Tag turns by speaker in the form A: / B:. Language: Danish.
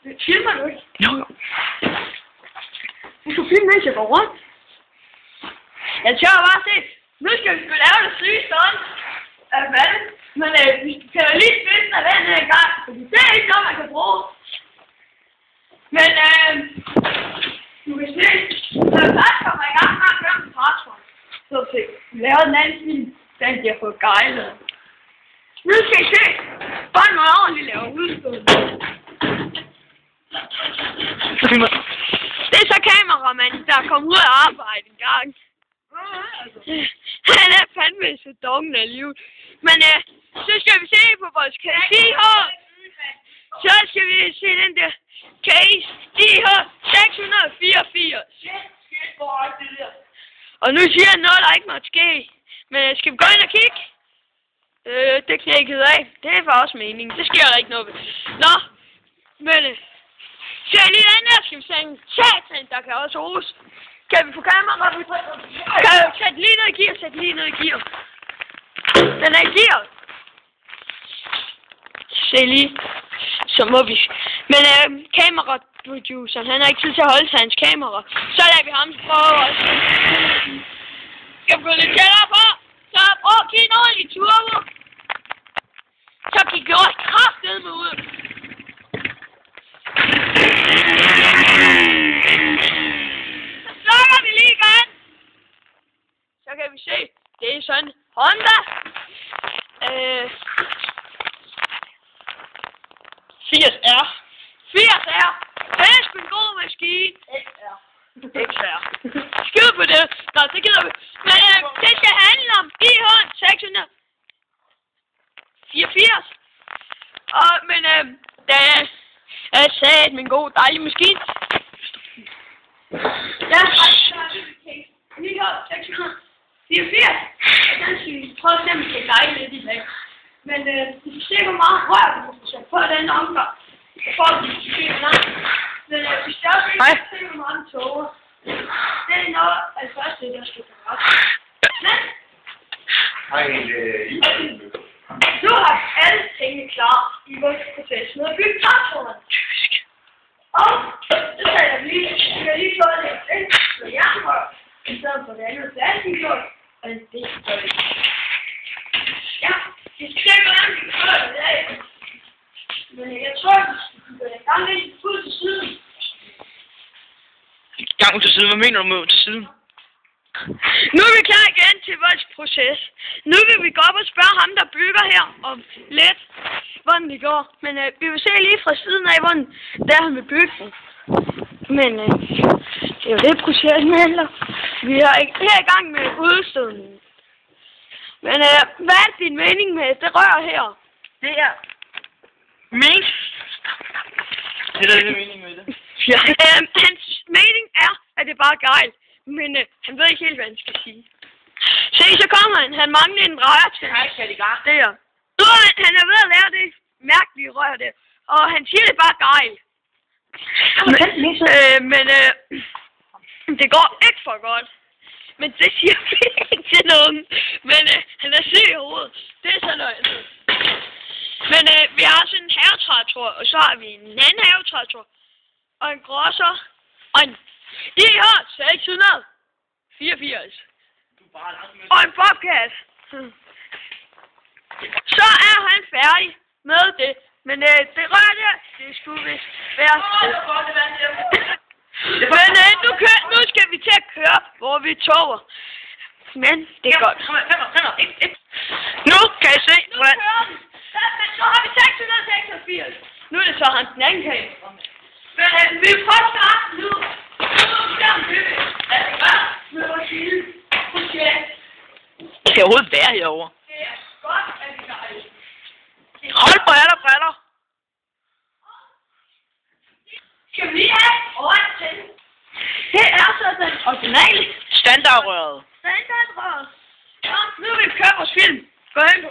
A: Det filmer du ikke?
B: Jo.
A: Du skal filme, mens jeg går rundt. Jeg tør bare se. Nu skal vi lave det syge sådan. Men vi kan jo lige spidsen af den her gang, fordi det er ikke noget, man kan bruge. Men du kan se, når jeg først kommer i gang, har jeg gjort en trætråd. Så se, vi laver den anden film, den bliver for gejlet. Nu skal I se, bare noget ordentligt laver udstået. Det er så kameramanden, der kommer ud af arbejde en gang. Han er fandme så doven alligevel. Men så skal vi se på vores case her. Så skal vi se den der case IH 684. Og nu siger han noget, der ikke måtte ske. Men skal vi gå ind og kigge? Det knækkede af. Det er for os meningen. Det sker der ikke noget ved. Nå, men ser I lige den der, skal vi se en satan, der kan også hose. Kan vi få kamera? Kan jeg sætte lige ned i gear? Sæt lige ned i gear. Den er i gear. Se lige. Så må vi. Men kameraproduceren, han har ikke tid til at holde sig hans kamera. Så lader vi ham prøve også. Skal vi gå lidt tættere på? Så prøv at give en ordentlig turbo. Så gik vi også kraftedeme ud. Så kan vi se, det er sådan Honda 80R. 80R. Det er sgu en god maskine. XR. Skid på det. Nå, det gider vi. Men det skal handle om IH 684. Men det er sat med en god dejlig maskine. Ja, IH 684. Den skal vi prøve at se, om vi kan lege lidt i dag. Men vi skal se, hvor meget rør vi skal sætte på den omgang. Så får vi se, hvor langt. Men vi skal også ikke se, hvor mange toger. Det er noget af det første, der skal gøre. Men du har alle tingene klar i vores proces med at bygge trætrådene. Og så tager vi lige, vi kan lige få det ind med jernrør, i stedet for det andet plastikjord. Og det gør vi. Ja, vi skal se, hvordan vi kan gøre det i dag. Men jeg tror, vi skal gøre det gang lidt ud til siden.
B: Gang til siden? Hvad mener du med til siden?
A: Nu er vi klar igen til vores proces. Nu vil vi gå op og spørge ham, der bygger her, om lidt, hvordan det går. Men vi vil se lige fra siden af, hvordan det er, han vil bygge den. Men det er jo det, processen handler. Vi er her i gang med udstødningen. Men hvad er din mening med det rør her?
B: Det er min. Det er det mening med det.
A: Ja. Hans mening er, at det er bare gejl. Men han ved ikke helt, hvad han skal sige. Se, så kommer han. Han mangler en drejer til.
B: Jeg har ikke sat i gang.
A: Der. Han er ved at lære det mærkelige rør der. Og han siger det bare gejl. Men det går ikke for godt. Men det siger vi ikke til nogen. Men han er syg i hovedet. Det er sådan noget. Men vi har sådan en havetrætråd, og så har vi en anden havetrætråd. Og en grosser. Og en IH 684. Og en bobcat. Så er han færdig med det. Men det rør der, det skulle vist være. Men nu skal vi til at køre, hvor vi toger. Men det er godt. Nu kan I se. Nu kører vi. Så har vi 686. Nu er det så hans den anden kage. Men vi prøver at starte nu.
B: Det kan overhovedet være herovre.
A: Det er godt, at vi gør det.
B: Hold briller.
A: Skal vi lige have øjet til? Det er så den originale
B: Standardrøret.
A: Standardrøret. Ja, nu vil vi køre vores film. Gå ind på.